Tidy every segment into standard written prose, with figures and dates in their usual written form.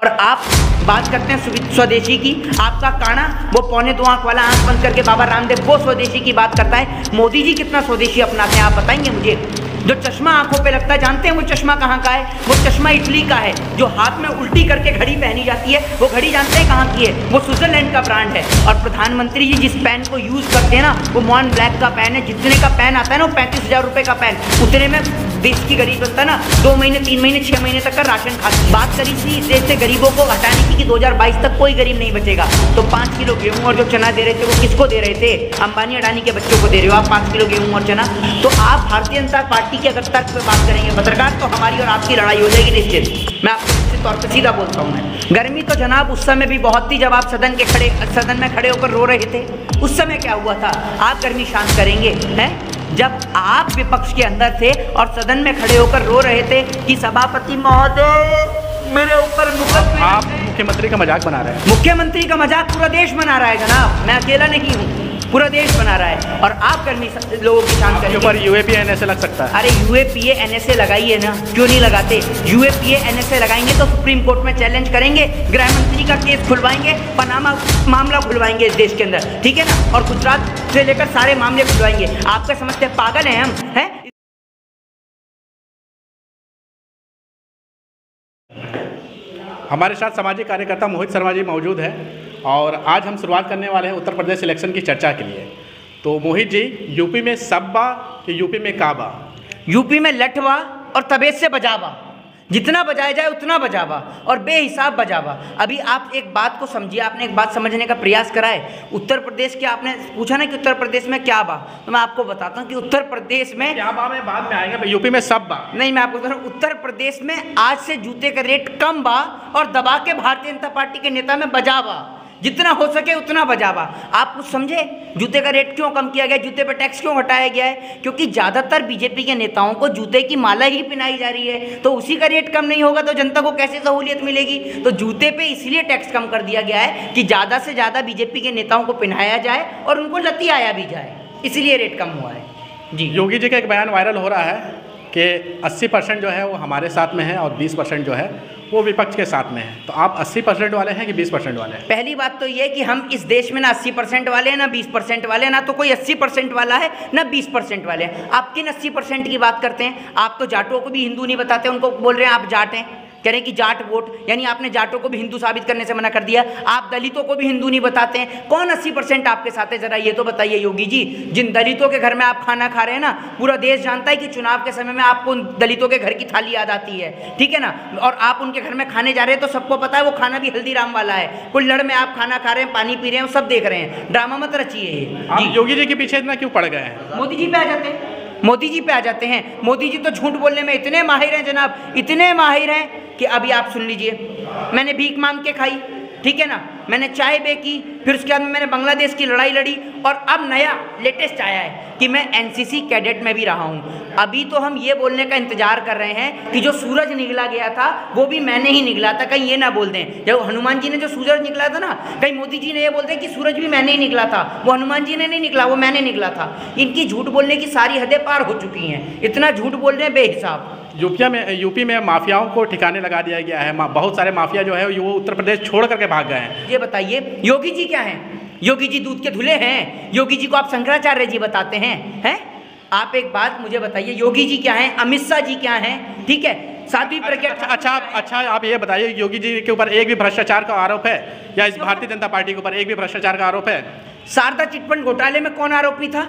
और आप बात करते हैं स्वदेशी की, आपका काना वो 1.25 आंख वाला आंख बंद करके बाबा रामदेव वो स्वदेशी की बात करता है। मोदी जी कितना स्वदेशी अपनाते हैं आप बताएंगे मुझे? जो चश्मा आंखों पे लगता है, जानते हैं वो चश्मा कहाँ का है? वो चश्मा इटली का है। जो हाथ में उल्टी करके घड़ी पहनी जाती है वो घड़ी जानते हैं कहाँ की है? वो स्विट्जरलैंड का ब्रांड है। और प्रधानमंत्री जी जिस पेन को यूज़ करते हैं ना वो मॉन ब्लैक का पेन है। जितने का पेन आता है ना वो 35,000 रुपये का पेन, उतने में देश की गरीब बनता है ना 2 महीने 3 महीने 6 महीने तक का राशन खा। बात करी थी इस देश से गरीबों को हटाने की कि 2022 तक कोई गरीब नहीं बचेगा। तो 5 किलो गेहूँ और जो चना दे रहे थे वो किसको दे रहे थे? अंबानी अडानी के बच्चों को दे रहे हो आप 5 किलो गेहूँ और चना। तो आप भारतीय जनता पार्टी की अगर तर्क पे बात करेंगे पत्रकार तो हमारी और आपकी लड़ाई हो जाएगी निश्चित। मैं आपको निश्चित तौर पर सीधा बोलता हूँ। मैं गर्मी तो जनाब उस समय भी बहुत थी जब आप सदन में खड़े होकर रो रहे थे। उस समय क्या हुआ था? आप गर्मी शांत करेंगे हैं? जब आप विपक्ष के अंदर थे और सदन में खड़े होकर रो रहे थे कि सभापति महोदय मेरे ऊपर मुकदमे। आप मुख्यमंत्री का मजाक बना रहे हैं। मुख्यमंत्री का मजाक पूरा देश बना रहा है जनाब, मैं अकेला नहीं हूँ, पूरा देश बना रहा है। और आप गर्मी लोगों की शांत करेंगे। ऊपर यूएपीए एनएसए लग सकता है। अरे यूएपीए एनएसए लगाइए ना, क्यों नहीं लगाते? यूएपीए एनएसए लगाएंगे तो सुप्रीम कोर्ट में चैलेंज करेंगे, गृह मंत्री का केस खुलवाएंगे, पनामा मामला खुलवाएंगे इस देश के अंदर, ठीक है ना? और गुजरात से लेकर सारे मामले खुलवाएंगे। आप क्या समझते हैं पागल हैं हम? हैं? हमारे साथ सामाजिक कार्यकर्ता मोहित शर्मा जी मौजूद है और आज हम शुरुआत करने वाले हैं उत्तर प्रदेश इलेक्शन की चर्चा के लिए। तो मोहित जी, यूपी में सब बा कि यूपी में का बा? यूपी में लठवा और तबेज से बजावा, जितना बजाया जाए उतना बजावा और बेहिसाब बजावा। अभी आप एक बात को समझिए, आपने एक बात समझने का प्रयास करा है। उत्तर प्रदेश के आपने पूछा ना कि उत्तर प्रदेश में क्या बा, तो मैं आपको बताता हूँ कि उत्तर प्रदेश में क्या बा में बाद में आएगा, यूपी में सब बा। नहीं, मैं आपको बता रहा हूँ उत्तर प्रदेश में आज से जूते का रेट कम बा और दबा के भारतीय जनता पार्टी के नेता में बजावा, जितना हो सके उतना बजावा। आप कुछ समझे जूते का रेट क्यों कम किया गया, जूते पर टैक्स क्यों हटाया गया है? क्योंकि ज़्यादातर बीजेपी के नेताओं को जूते की माला ही पहनाई जा रही है, तो उसी का रेट कम नहीं होगा तो जनता को कैसे सहूलियत मिलेगी? तो जूते पे इसलिए टैक्स कम कर दिया गया है कि ज़्यादा से ज़्यादा बीजेपी के नेताओं को पहनाया जाए और उनको लती आया भी जाए, इसलिए रेट कम हुआ है। जी, योगी जी का एक बयान वायरल हो रहा है कि 80% जो है वो हमारे साथ में है और 20% जो है वो विपक्ष के साथ में है। तो आप 80% वाले हैं कि 20% वाले हैं? पहली बात तो ये कि हम इस देश में ना 80% वाले हैं ना 20% वाले हैं, ना तो कोई 80% वाला है ना 20% वाले हैं। आप किन 80% की बात करते हैं? आप तो जाटों को भी हिंदू नहीं बताते, उनको बोल रहे हैं आप जाट हैं, कह रहे हैं कि जाट वोट, यानी आपने जाटों को भी हिंदू साबित करने से मना कर दिया। आप दलितों को भी हिंदू नहीं बताते हैं। कौन 80% आपके साथ है, जरा ये तो बताइए योगी जी। जिन दलितों के घर में आप खाना खा रहे हैं ना, पूरा देश जानता है कि चुनाव के समय में आपको दलितों के घर की थाली याद आती है, ठीक है ना? और आप उनके घर में खाने जा रहे हैं तो सबको पता है वो खाना भी हल्दीराम वाला है। कुल्हड़ में आप खाना खा रहे हैं, पानी पी रहे हैं, वो सब देख रहे हैं। ड्रामा मत रचिए। आप योगी जी के पीछे इतना क्यों पड़ गए हैं? मोदी जी पे आ जाते हैं, मोदी जी पे आ जाते हैं। मोदी जी तो झूठ बोलने में इतने माहिर हैं जनाब, इतने माहिर हैं कि अभी आप सुन लीजिए, मैंने भीख मांग के खाई, ठीक है ना, मैंने चाय बेची, फिर उसके बाद मैंने बांग्लादेश की लड़ाई लड़ी और अब नया लेटेस्ट आया है कि मैं एनसीसी कैडेट में भी रहा हूँ। अभी तो हम ये बोलने का इंतजार कर रहे हैं कि जो सूरज निकला गया था वो भी मैंने ही निकला था, कहीं ये ना बोल दें। जब हनुमान जी ने जो सूरज निकला था ना, कहीं मोदी जी ने ये बोलते हैं कि सूरज भी मैंने ही निकला था, वो हनुमान जी ने नहीं निकला, वो मैंने निकला था। इनकी झूठ बोलने की सारी हदें पार हो चुकी हैं, इतना झूठ बोल रहे हैं बेहिसाब। यूपी में माफियाओं को ठिकाने लगा दिया गया है। बहुत सारे माफिया जो है वो उत्तर प्रदेश छोड़ करके भाग गए हैं। ये बताइए योगी जी क्या हैं? योगी जी दूध के धुले हैं? योगी जी को आप शंकराचार्य जी बताते हैं? आप एक बात मुझे बताइए, योगी जी क्या हैं? अमित शाह जी क्या हैं? ठीक है, साध्वी प्रज्ञा। अच्छा, आप ये बताइए योगी जी के ऊपर एक भी भ्रष्टाचार का आरोप है या इस भारतीय जनता पार्टी के ऊपर एक भी भ्रष्टाचार का आरोप है? शारदा चिटफंड घोटाले में कौन आरोपी था?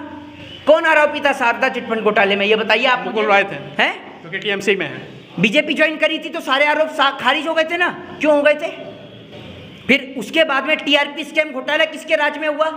कौन आरोपी था शारदा चिटफंड घोटाले में? ये बताइए आप। मुकुल रॉय थे, हैं? क्योंकि टीएमसी में है। बीजेपी ज्वाइन करी थी तो सारे आरोप खारिज हो गए थे ना, क्यों हो गए थे? फिर उसके बाद में टीआरपी स्कैम घोटाला किसके राज में हुआ,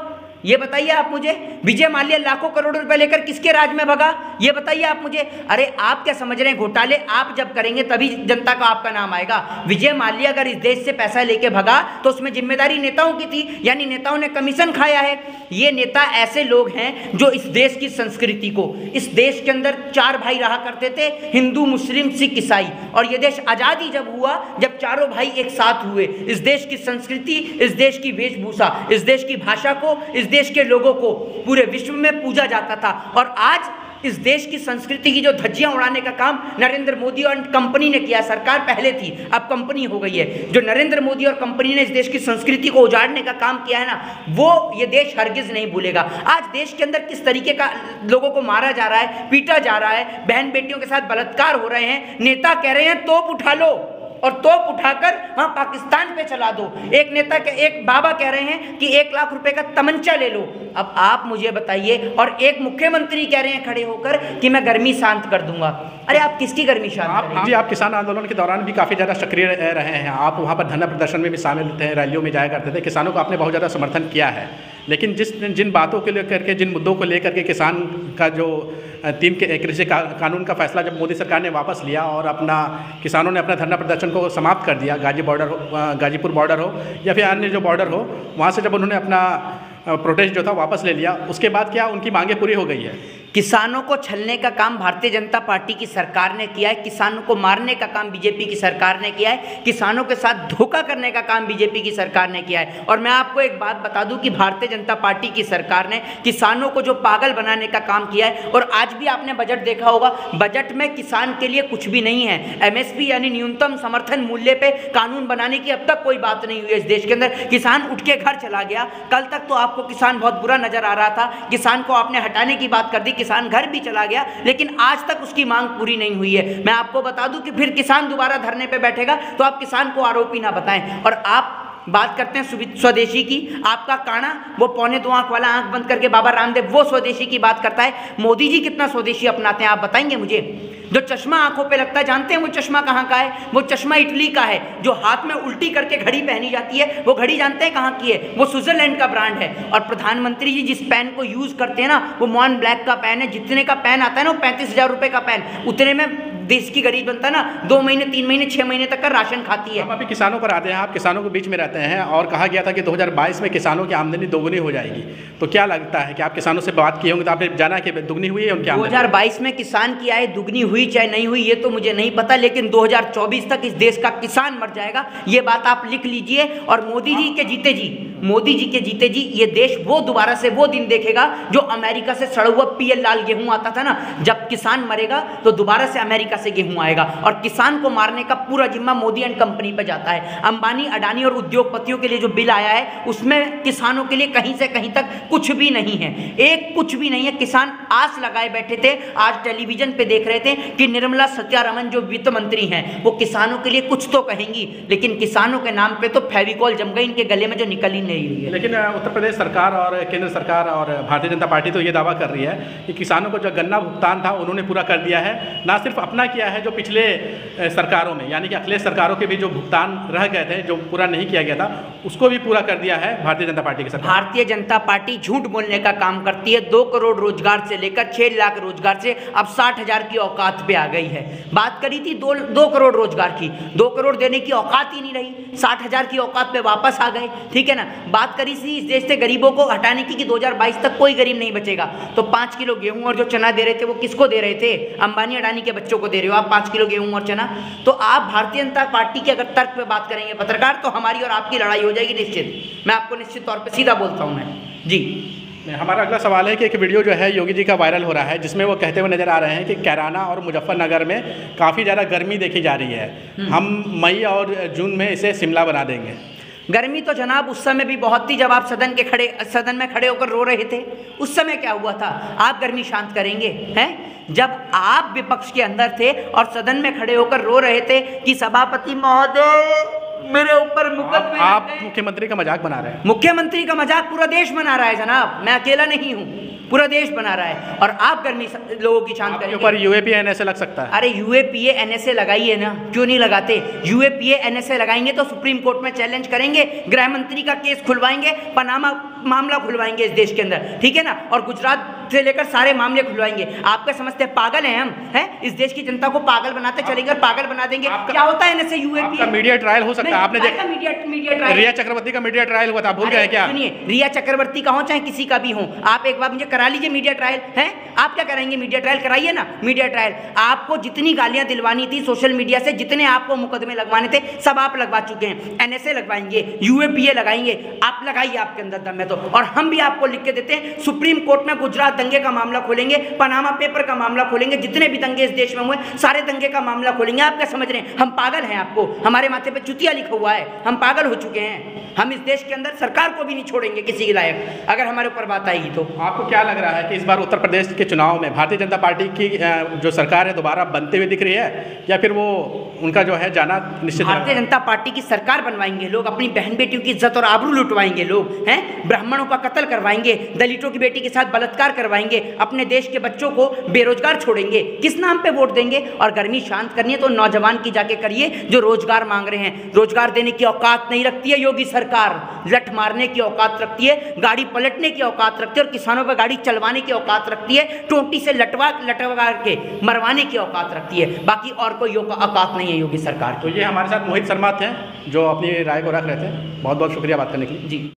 ये बताइए आप मुझे। विजय माल्या लाखों करोड़ रुपए लेकर किसके राज में भगा, ये बताइए आप मुझे। अरे आप क्या समझ रहे हैं, घोटाले आप जब करेंगे तभी जनता का आपका नाम आएगा। विजय माल्या अगर इस देश से पैसा लेके भगा तो उसमें जिम्मेदारी नेताओं की थी, यानी नेताओं ने कमीशन खाया है। ये नेता ऐसे लोग हैं जो इस देश की संस्कृति को, इस देश के अंदर 4 भाई रहा करते थे, हिंदू मुस्लिम सिख ईसाई, और ये देश आज़ादी जब हुआ, जब चारों भाई एक साथ हुए, इस देश की संस्कृति, इस देश की वेशभूषा, इस देश की भाषा को, इस देश के लोगों को पूरे विश्व में पूजा जाता था। और आज इस देश की संस्कृति की जो धज्जियां उड़ाने का काम नरेंद्र मोदी और कंपनी ने किया। सरकार पहले थी, अब कंपनी हो गई है। जो नरेंद्र मोदी और कंपनी ने इस देश की संस्कृति को उजाड़ने का काम किया है ना, वो ये देश हरगिज नहीं भूलेगा। आज देश के अंदर किस तरीके का लोगों को मारा जा रहा है, पीटा जा रहा है, बहन बेटियों के साथ बलात्कार हो रहे हैं। नेता कह रहे हैं तोप उठा लो और तोप उठाकर वहां पाकिस्तान पे चला दो। एक बाबा कह रहे हैं कि 1 लाख रुपए का तमंचा ले लो। अब आप मुझे बताइए, और एक मुख्यमंत्री कह रहे हैं खड़े होकर कि मैं गर्मी शांत कर दूंगा। अरे आप किसकी गर्मी शांत करेंगे? जी, आप किसान आंदोलन के दौरान भी काफ़ी ज़्यादा सक्रिय रहे हैं। आप वहाँ पर धरना प्रदर्शन में भी शामिल थे, रैलियों में जाया करते थे। किसानों को आपने बहुत ज़्यादा समर्थन किया है, लेकिन जिन बातों को लेकर के, जिन मुद्दों को लेकर के किसान का जो 3 कृषि कानून का फैसला जब मोदी सरकार ने वापस लिया और किसानों ने अपना धरना प्रदर्शन को समाप्त कर दिया, गाजीपुर बॉर्डर हो या फिर अन्य जो बॉर्डर हो, वहाँ से जब उन्होंने अपना प्रोटेस्ट जो था वापस ले लिया, उसके बाद क्या उनकी मांगें पूरी हो गई है? किसानों को छलने का काम भारतीय जनता पार्टी की सरकार ने किया है, किसानों को मारने का काम बीजेपी की सरकार ने किया है, किसानों के साथ धोखा करने का काम बीजेपी की सरकार ने किया है। और मैं आपको एक बात बता दूं कि भारतीय जनता पार्टी की सरकार ने किसानों को जो पागल बनाने का काम किया है, और आज भी आपने बजट देखा होगा, बजट में किसान के लिए कुछ भी नहीं है। MSP यानी न्यूनतम समर्थन मूल्य पे कानून बनाने की अब तक कोई बात नहीं हुई है इस देश के अंदर। किसान उठ के घर चला गया। कल तक तो आपको किसान बहुत बुरा नजर आ रहा था, किसान को आपने हटाने की बात कर दी, किसान घर भी चला गया, लेकिन आज तक उसकी मांग पूरी नहीं हुई है। मैं आपको बता दूं कि फिर किसान दोबारा धरने पे बैठेगा तो आप किसान को आरोपी ना बताएं। और आप बात करते हैं स्वदेशी की, आपका काना वो 2.25 आंख वाला, आंख बंद करके बाबा रामदेव वो स्वदेशी की बात करता है। मोदी जी कितना स्वदेशी अपनाते हैं आप बताएंगे मुझे? जो चश्मा आंखों पे लगता है, जानते हैं वो चश्मा कहाँ का है? वो चश्मा इटली का है। जो हाथ में उल्टी करके घड़ी पहनी जाती है, वो घड़ी जानते हैं कहाँ की है? वो स्विट्जरलैंड का ब्रांड है। और प्रधानमंत्री जी जिस पेन को यूज करते हैं ना, वो मॉन ब्लैक का पेन है। जितने का पेन आता है ना, वो 35,000 रुपए का पेन, उतने में देश की गरीब बनता है ना 2 महीने 3 महीने 6 महीने तक का राशन खाती है। हम अभी किसानों पर आते हैं, आप किसानों के बीच में रहते हैं और कहा गया था कि 2022 में किसानों की आमदनी दोगुनी हो जाएगी, तो क्या लगता है कि आप किसानों से बात किए होंगे तो आपने जाना कि दुगनी हुई है उनकी आमदनी? 2022 में किसान की आय दुगनी हुई चाहे नहीं हुई ये तो मुझे नहीं पता, लेकिन 2024 तक इस देश का किसान मर जाएगा, ये बात आप लिख लीजिए। और मोदी जी के जीते जी ये देश वो दोबारा से वो दिन देखेगा जो अमेरिका से सड़ा हुआ PL लाल गेहूं आता था ना। जब किसान मरेगा तो दोबारा से अमेरिका से गेहूं आएगा, और किसान को मारने का पूरा जिम्मा मोदी एंड कंपनी पर जाता है। अंबानी, अडानी और उद्योगपतियों के लिए जो बिल आया है उसमें किसानों के लिए कहीं से कहीं तक कुछ भी नहीं है, एक कुछ भी नहीं है। किसान आस लगाए बैठे थे, आज टेलीविजन पे देख रहे थे कि निर्मला सीतारमण जो वित्त मंत्री हैं वो किसानों के लिए कुछ तो कहेंगी, लेकिन किसानों के नाम पे तो फेविकॉल जम गई इनके गले में जो निकल ही नहीं रही है। लेकिन उत्तर प्रदेश सरकार और केंद्र सरकार और भारतीय जनता पार्टी तो ये दावा कर रही है कि किसानों को जो गन्ना भुगतान था उन्होंने पूरा कर दिया है। ना सिर्फ अपना किया है, जो पिछले सरकारों में यानी कि अखिलेश सरकारों के भी जो भुगतान रह गए थे, जो पूरा नहीं किया गया था, उसको भी पूरा कर दिया है भारतीय जनता पार्टी की सरकार। भारतीय जनता पार्टी झूठ बोलने का काम करती है। 2 करोड़ रोजगार से लेकर 6 लाख रोजगार से अब 60,000 की औकात पे आ गई है। बात करी थी 2 करोड़ रोजगार की, 2 करोड़ देने की औकात ही नहीं रही, 60,000 की औकात पे वापस आ गए। ठीक है ना। बात करी थी इस देश से गरीबों को हटाने की कि 2022 तक कोई गरीब नहीं बचेगा, तो 5 किलो गेहूं और जो चना दे रहे थे वो किसको दे रहे थे? अंबानी अडानी के बच्चों को दे रहे हो आप 5 किलो गेहूं और चना। तो आप भारतीय जनता पार्टी के अगर तर्क पे बात करेंगे पत्रकार, तो हमारी और आपकी लड़ाई हो जाएगी निश्चित। मैं आपको निश्चित तौर पे सीधा बोलता हूं मैं जी। हमारा अगला सवाल है कि एक वीडियो जो है योगी जी का वायरल हो रहा है, जिसमें वो कहते हुए नजर आ रहे हैं कि कैराना और मुजफ्फरनगर में काफ़ी ज़्यादा गर्मी देखी जा रही है, हम मई और जून में इसे शिमला बना देंगे। गर्मी तो जनाब उस समय भी बहुत थी जब आप सदन में खड़े होकर रो रहे थे। उस समय क्या हुआ था? आप गर्मी शांत करेंगे हैं? जब आप विपक्ष के अंदर थे और सदन में खड़े होकर रो रहे थे कि सभापति महोदय मेरे ऊपर मुकदमे, आप मुख्यमंत्री का मजाक बना रहे हैं। मुख्यमंत्री का मजाक पूरा देश बना रहा है जनाब, मैं अकेला नहीं हूँ, पूरा देश बना रहा है। और आप गर्मी लोगों की शांत करेंगे। ऊपर UAPA NSA लग सकता है। अरे UAPA NSA लगाइए ना, क्यों नहीं लगाते? UAPA NSA लगाएंगे तो सुप्रीम कोर्ट में चैलेंज करेंगे, गृह मंत्री का केस खुलवाएंगे, पनामा मामला खुलवाएंगे इस देश के अंदर, ठीक है ना। और गुजरात से लेकर सारे मामले खुलवाएंगे। आपके समझते पागल हैं हम, हैं? इस देश की जनता को पागल बनाते चलेंगे और पागल बना देंगे। क्या होता है NSA UAPA? मीडिया ट्रायल हो सकता है, आपने देखा मीडिया ट्रायल, रिया चक्रवर्ती का मीडिया ट्रायल हुआ था, भूल गए क्या? सुनिए, रिया चक्रवर्ती का हो चाहे किसी का भी हो, आप एक बार मुझे करा लीजिए मीडिया ट्रायल। हैं? आप क्या कराएंगे? मीडिया ट्रायल कराइए ना। मीडिया ट्रायल आपको जितनी गालियां दिलवानी थी सोशल मीडिया से, जितने आपको मुकदमे लगवाने थे, सब आप लगवा चुके हैं। NSA लगवाएंगे, UAPA लगाएंगे, आप लगाइए, आपके अंदर दम है तो। और हम भी आपको लिख के देते हैं, सुप्रीम कोर्ट में गुजरात दंगे का मामला खोलेंगे, पनामा पेपर का मामला खोलेंगे, जितने भी दंगे इस देश में हुए सारे दंगे का मामला खोलेंगे। आप क्या समझ रहे हैं हम पागल हैं? आपको हमारे माथे पे चुतिया लिखा हुआ है, हम पागल हो चुके हैं। हम इस देश के अंदर सरकार को भी नहीं छोड़ेंगे किसी के लायक, अगर हमारे ऊपर बात आएगी तो। आपको क्या लग रहा है कि इस बार उत्तर प्रदेश के चुनाव में भारतीय जनता पार्टी की जो सरकार है दोबारा बनते हुए दिख रही है, या फिर वो उनका जो है जाना निश्चित? भारतीय जनता पार्टी की सरकार बनवाएंगे लोग, अपनी बहन बेटियों की इज्जत और आबरू लुटवाएंगे लोग, हैं, ब्राह्मणों का कत्ल करवाएंगे, दलितों की बेटी के साथ बलात्कार करवाएंगे, अपने देश के बच्चों को बेरोजगार छोड़ेंगे। किस नाम पे वोट देंगे? और गर्मी शांत करनी है तो नौजवान की जाके करिए जो रोजगार मांग रहे हैं। रोजगार देने की औकात नहीं रखती है योगी सरकार, लठ मारने की औकात रखती है, गाड़ी पलटने की औकात रखती है और किसानों पर गाड़ी चलवाने की औकात रखती है, टोंटी से लटवा के मरवाने की औकात रखती है। बाकी और कोई औकात नहीं है योगी सरकार। तो ये हमारे साथ मोहित शर्मा थे जो अपनी राय को रख रहे थे। बहुत बहुत शुक्रिया बात करने के लिए। जी।